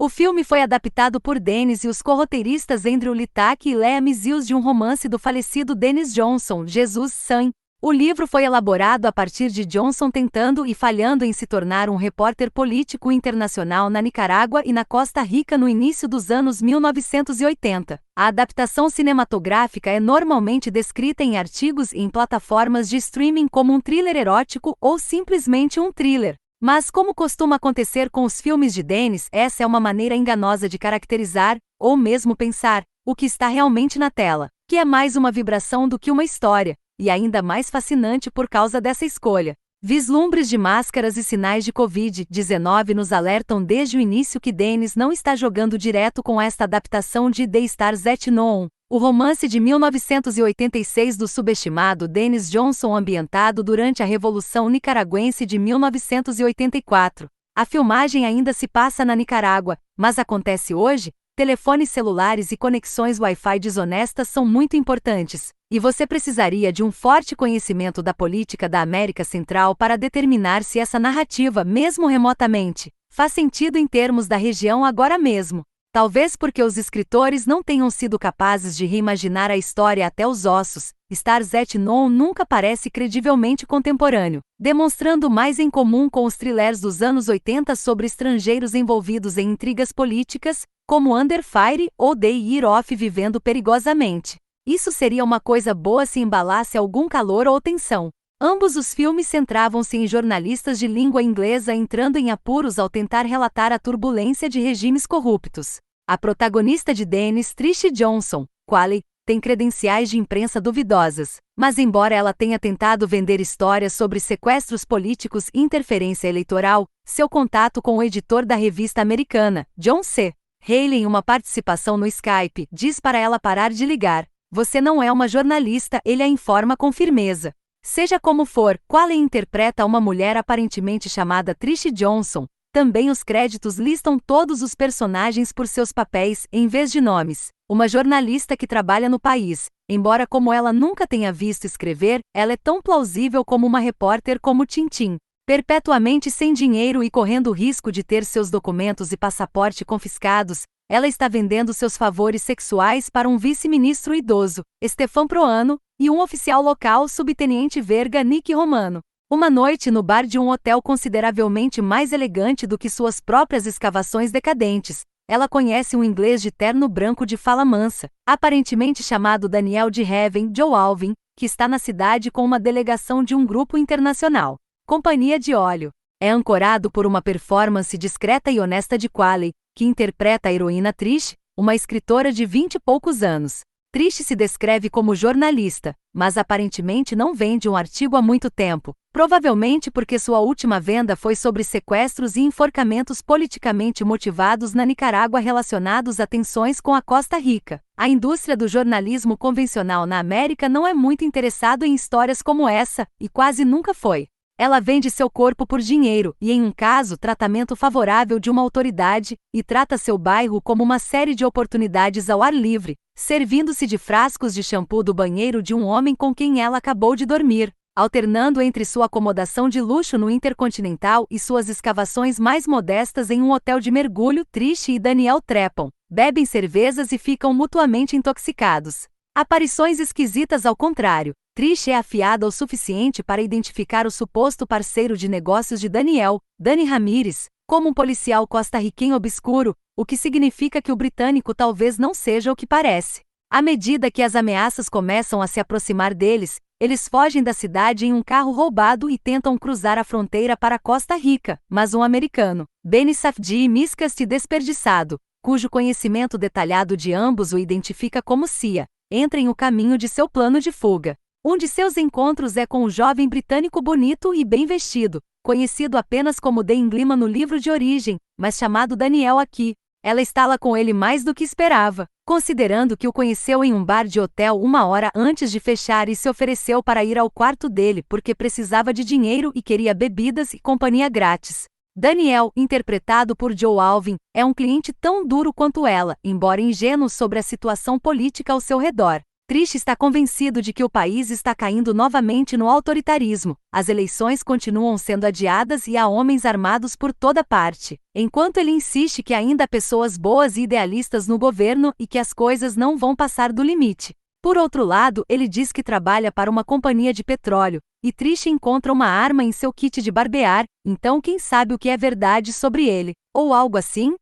O filme foi adaptado por Dennis e os corroteiristas Andrew Littach e Lea Mizius de um romance do falecido Dennis Johnson, Jesus Sam. O livro foi elaborado a partir de Johnson tentando e falhando em se tornar um repórter político internacional na Nicarágua e na Costa Rica no início dos anos 1980. A adaptação cinematográfica é normalmente descrita em artigos e em plataformas de streaming como um thriller erótico ou simplesmente um thriller. Mas, como costuma acontecer com os filmes de Dennis, essa é uma maneira enganosa de caracterizar, ou mesmo pensar, o que está realmente na tela, que é mais uma vibração do que uma história, e ainda mais fascinante por causa dessa escolha. Vislumbres de máscaras e sinais de Covid-19 nos alertam desde o início que Dennis não está jogando direto com esta adaptação de The Stars at Noon, o romance de 1986 do subestimado Dennis Johnson ambientado durante a Revolução Nicaragüense de 1984. A filmagem ainda se passa na Nicarágua, mas acontece hoje? Telefones celulares e conexões Wi-Fi desonestas são muito importantes, e você precisaria de um forte conhecimento da política da América Central para determinar se essa narrativa, mesmo remotamente, faz sentido em termos da região agora mesmo. Talvez porque os escritores não tenham sido capazes de reimaginar a história até os ossos, Stars at Noon nunca parece credivelmente contemporâneo, demonstrando mais em comum com os thrillers dos anos 80 sobre estrangeiros envolvidos em intrigas políticas, como Under Fire ou The Year of Vivendo Perigosamente. Isso seria uma coisa boa se embalasse algum calor ou tensão. Ambos os filmes centravam-se em jornalistas de língua inglesa entrando em apuros ao tentar relatar a turbulência de regimes corruptos. A protagonista de Dennis, Trish Johnson, Qualley, tem credenciais de imprensa duvidosas, mas embora ela tenha tentado vender histórias sobre sequestros políticos e interferência eleitoral, seu contato com o editor da revista americana, John C. Haley, em uma participação no Skype, diz para ela parar de ligar. Você não é uma jornalista, ele a informa com firmeza. Seja como for, Qualley interpreta uma mulher aparentemente chamada Trish Johnson. Também os créditos listam todos os personagens por seus papéis, em vez de nomes. Uma jornalista que trabalha no país. Embora como ela nunca tenha visto escrever, ela é tão plausível como uma repórter como Tintin. Perpetuamente sem dinheiro e correndo o risco de ter seus documentos e passaporte confiscados, ela está vendendo seus favores sexuais para um vice-ministro idoso, Stefan Proano, e um oficial local, subtenente Verga Nick Romano. Uma noite no bar de um hotel consideravelmente mais elegante do que suas próprias escavações decadentes, ela conhece um inglês de terno branco de fala mansa, aparentemente chamado Daniel de Heaven Joe Alvin, que está na cidade com uma delegação de um grupo internacional. Companhia de óleo. É ancorado por uma performance discreta e honesta de Qualley, que interpreta a heroína Trish, uma escritora de 20 e poucos anos. Trish se descreve como jornalista, mas aparentemente não vende um artigo há muito tempo, provavelmente porque sua última venda foi sobre sequestros e enforcamentos politicamente motivados na Nicarágua relacionados a tensões com a Costa Rica. A indústria do jornalismo convencional na América não é muito interessado em histórias como essa, e quase nunca foi. Ela vende seu corpo por dinheiro e, em um caso, tratamento favorável de uma autoridade, e trata seu bairro como uma série de oportunidades ao ar livre, servindo-se de frascos de shampoo do banheiro de um homem com quem ela acabou de dormir, alternando entre sua acomodação de luxo no Intercontinental e suas escavações mais modestas em um hotel de mergulho. Trish e Daniel trepam, bebem cervejas e ficam mutuamente intoxicados. Aparições esquisitas ao contrário. Trish é afiada o suficiente para identificar o suposto parceiro de negócios de Daniel, Danny Ramirez, como um policial costarriquenho obscuro, o que significa que o britânico talvez não seja o que parece. À medida que as ameaças começam a se aproximar deles, eles fogem da cidade em um carro roubado e tentam cruzar a fronteira para Costa Rica, mas um americano, Benny Safdie Miscast desperdiçado, cujo conhecimento detalhado de ambos o identifica como Cia, entra em o caminho de seu plano de fuga. Um de seus encontros é com um jovem britânico bonito e bem vestido, conhecido apenas como Dan Gliman no livro de origem, mas chamado Daniel aqui. Ela estala com ele mais do que esperava, considerando que o conheceu em um bar de hotel uma hora antes de fechar e se ofereceu para ir ao quarto dele porque precisava de dinheiro e queria bebidas e companhia grátis. Daniel, interpretado por Joe Alvin, é um cliente tão duro quanto ela, embora ingênuo sobre a situação política ao seu redor. Trish está convencido de que o país está caindo novamente no autoritarismo. As eleições continuam sendo adiadas e há homens armados por toda parte. Enquanto ele insiste que ainda há pessoas boas e idealistas no governo e que as coisas não vão passar do limite. Por outro lado, ele diz que trabalha para uma companhia de petróleo, e Trish encontra uma arma em seu kit de barbear, então quem sabe o que é verdade sobre ele, ou algo assim?